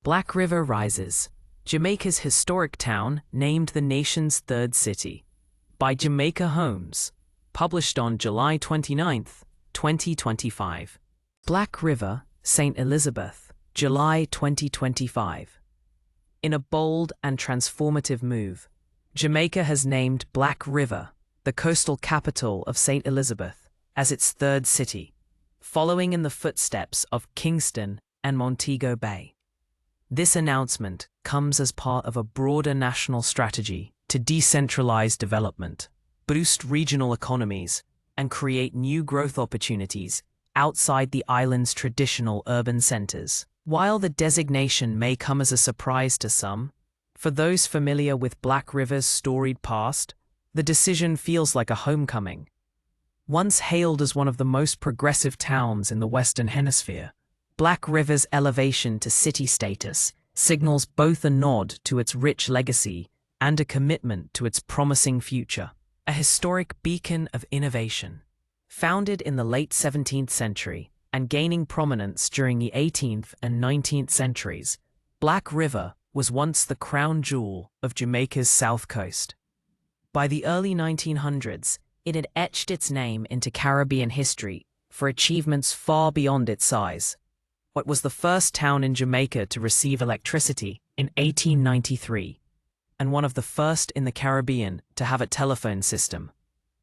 Black River rises. Jamaica's historic town named the nation's third city. By Jamaica Holmes. Published on July 29, 2025. Black River, St. Elizabeth, July 2025. In a bold and transformative move, Jamaica has named Black River, the coastal capital of St. Elizabeth, as its third city, following in the footsteps of Kingston and Montego Bay. This announcement comes as part of a broader national strategy to decentralize development, boost regional economies, and create new growth opportunities outside the island's traditional urban centers. While the designation may come as a surprise to some, for those familiar with Black River's storied past, the decision feels like a homecoming. Once hailed as one of the most progressive towns in the Western Hemisphere, Black River's elevation to city status signals both a nod to its rich legacy and a commitment to its promising future. A historic beacon of innovation. Founded in the late 17th century and gaining prominence during the 18th and 19th centuries, Black River was once the crown jewel of Jamaica's south coast. By the early 1900s, it had etched its name into Caribbean history for achievements far beyond its size. It was the first town in Jamaica to receive electricity in 1893, and one of the first in the Caribbean to have a telephone system.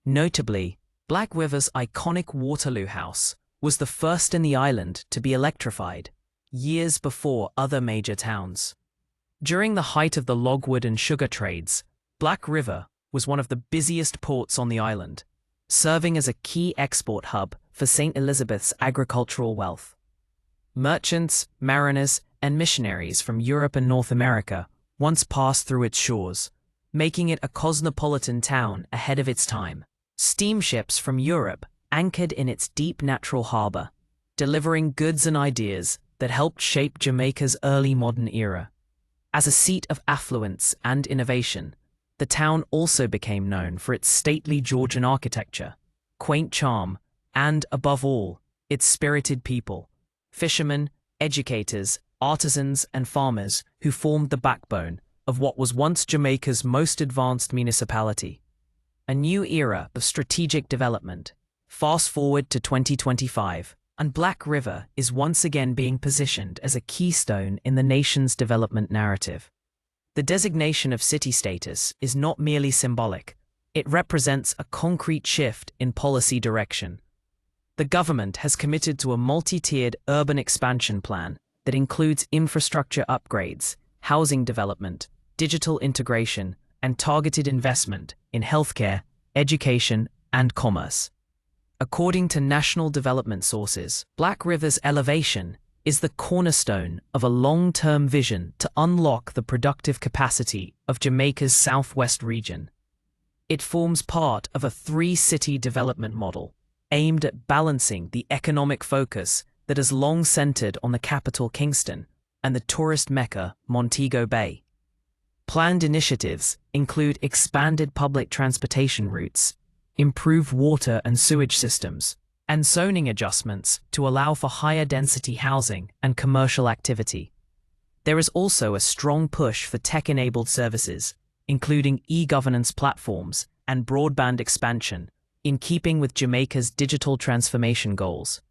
Notably, Black River's iconic Waterloo House was the first in the island to be electrified, years before other major towns. During the height of the logwood and sugar trades, Black River was one of the busiest ports on the island, serving as a key export hub for St. Elizabeth's agricultural wealth. Merchants, mariners, and missionaries from Europe and North America once passed through its shores, making it a cosmopolitan town ahead of its time. Steamships from Europe anchored in its deep natural harbor, delivering goods and ideas that helped shape Jamaica's early modern era. As a seat of affluence and innovation, the town also became known for its stately Georgian architecture, quaint charm, and, above all, its spirited people. Fishermen, educators, artisans, and farmers who formed the backbone of what was once Jamaica's most advanced municipality. A new era of strategic development. Fast forward to 2025, and Black River is once again being positioned as a keystone in the nation's development narrative. The designation of city status is not merely symbolic, it represents a concrete shift in policy direction. The government has committed to a multi-tiered urban expansion plan that includes infrastructure upgrades, housing development, digital integration, and targeted investment in healthcare, education, and commerce. According to national development sources, Black River's elevation is the cornerstone of a long-term vision to unlock the productive capacity of Jamaica's southwest region. It forms part of a three-city development model aimed at balancing the economic focus that has long centered on the capital Kingston and the tourist mecca Montego Bay. Planned initiatives include expanded public transportation routes, improved water and sewage systems, and zoning adjustments to allow for higher density housing and commercial activity. There is also a strong push for tech-enabled services, including e-governance platforms and broadband expansion, in keeping with Jamaica's digital transformation goals.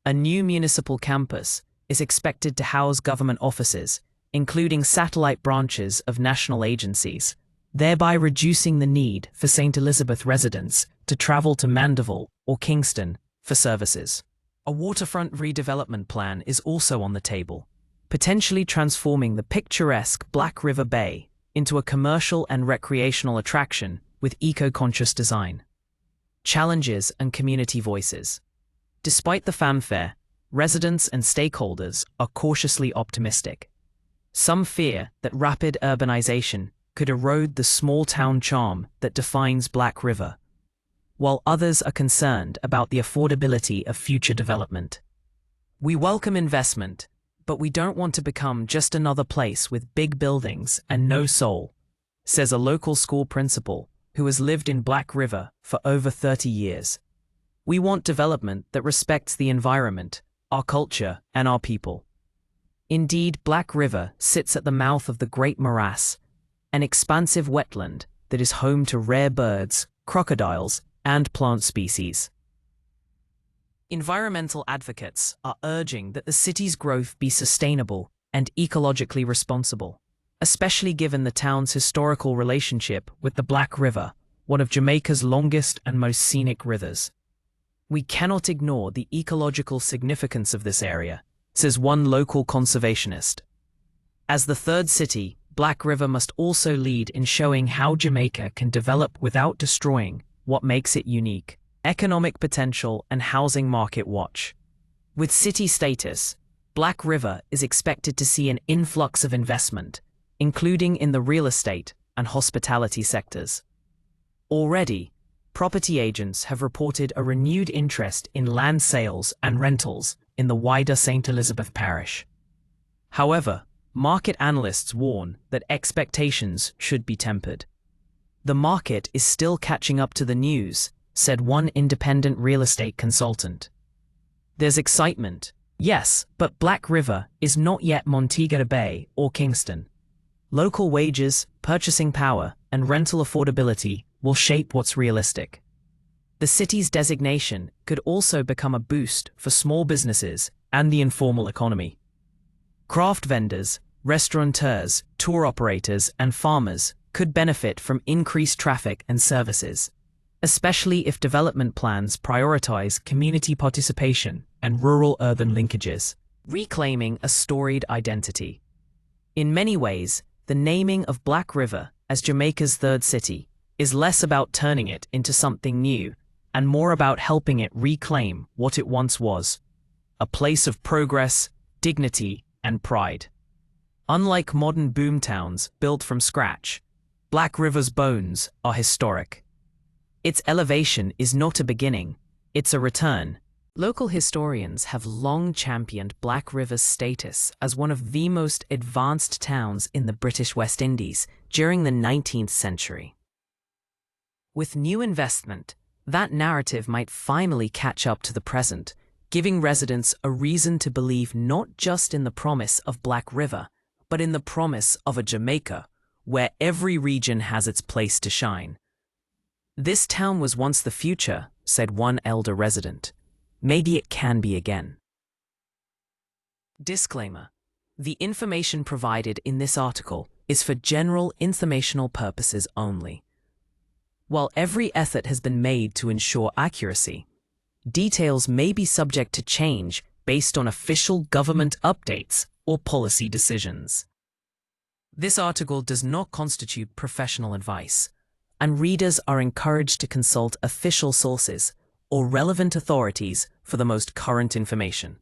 A new municipal campus is expected to house government offices, including satellite branches of national agencies, thereby reducing the need for St. Elizabeth residents to travel to Mandeville or Kingston for services. A waterfront redevelopment plan is also on the table, potentially transforming the picturesque Black River Bay into a commercial and recreational attraction with eco-conscious design. Challenges and community voices. Despite the fanfare, residents and stakeholders are cautiously optimistic. Some fear that rapid urbanization could erode the small-town charm that defines Black River, while others are concerned about the affordability of future development. We welcome investment, but we don't want to become just another place with big buildings and no soul, says a local school principal who has lived in Black River for over 30 years. We want development that respects the environment, our culture, and our people. Indeed, Black River sits at the mouth of the Great Morass, an expansive wetland that is home to rare birds, crocodiles, and plant species. Environmental advocates are urging that the city's growth be sustainable and ecologically responsible, especially given the town's historical relationship with the Black River, one of Jamaica's longest and most scenic rivers. We cannot ignore the ecological significance of this area, says one local conservationist. As the third city, Black River must also lead in showing how Jamaica can develop without destroying what makes it unique: economic potential and housing market watch. With city status, Black River is expected to see an influx of investment, including in the real estate and hospitality sectors. Already, property agents have reported a renewed interest in land sales and rentals in the wider St. Elizabeth parish. However, market analysts warn that expectations should be tempered. The market is still catching up to the news, said one independent real estate consultant. There's excitement, yes, but Black River is not yet Montego Bay or Kingston. Local wages, purchasing power, and rental affordability will shape what's realistic. The city's designation could also become a boost for small businesses and the informal economy. Craft vendors, restaurateurs, tour operators, and farmers could benefit from increased traffic and services, especially if development plans prioritize community participation and rural-urban linkages, reclaiming a storied identity. In many ways, the naming of Black River as Jamaica's third city is less about turning it into something new and more about helping it reclaim what it once was: a place of progress, dignity, and pride. Unlike modern boomtowns built from scratch, Black River's bones are historic. Its elevation is not a beginning, it's a return. Local historians have long championed Black River's status as one of the most advanced towns in the British West Indies during the 19th century. With new investment, that narrative might finally catch up to the present, giving residents a reason to believe not just in the promise of Black River, but in the promise of a Jamaica where every region has its place to shine. This town was once the future, said one elder resident. Maybe it can be again. Disclaimer: the information provided in this article is for general informational purposes only. While every effort has been made to ensure accuracy, details may be subject to change based on official government updates or policy decisions. This article does not constitute professional advice, and readers are encouraged to consult official sources or relevant authorities for the most current information.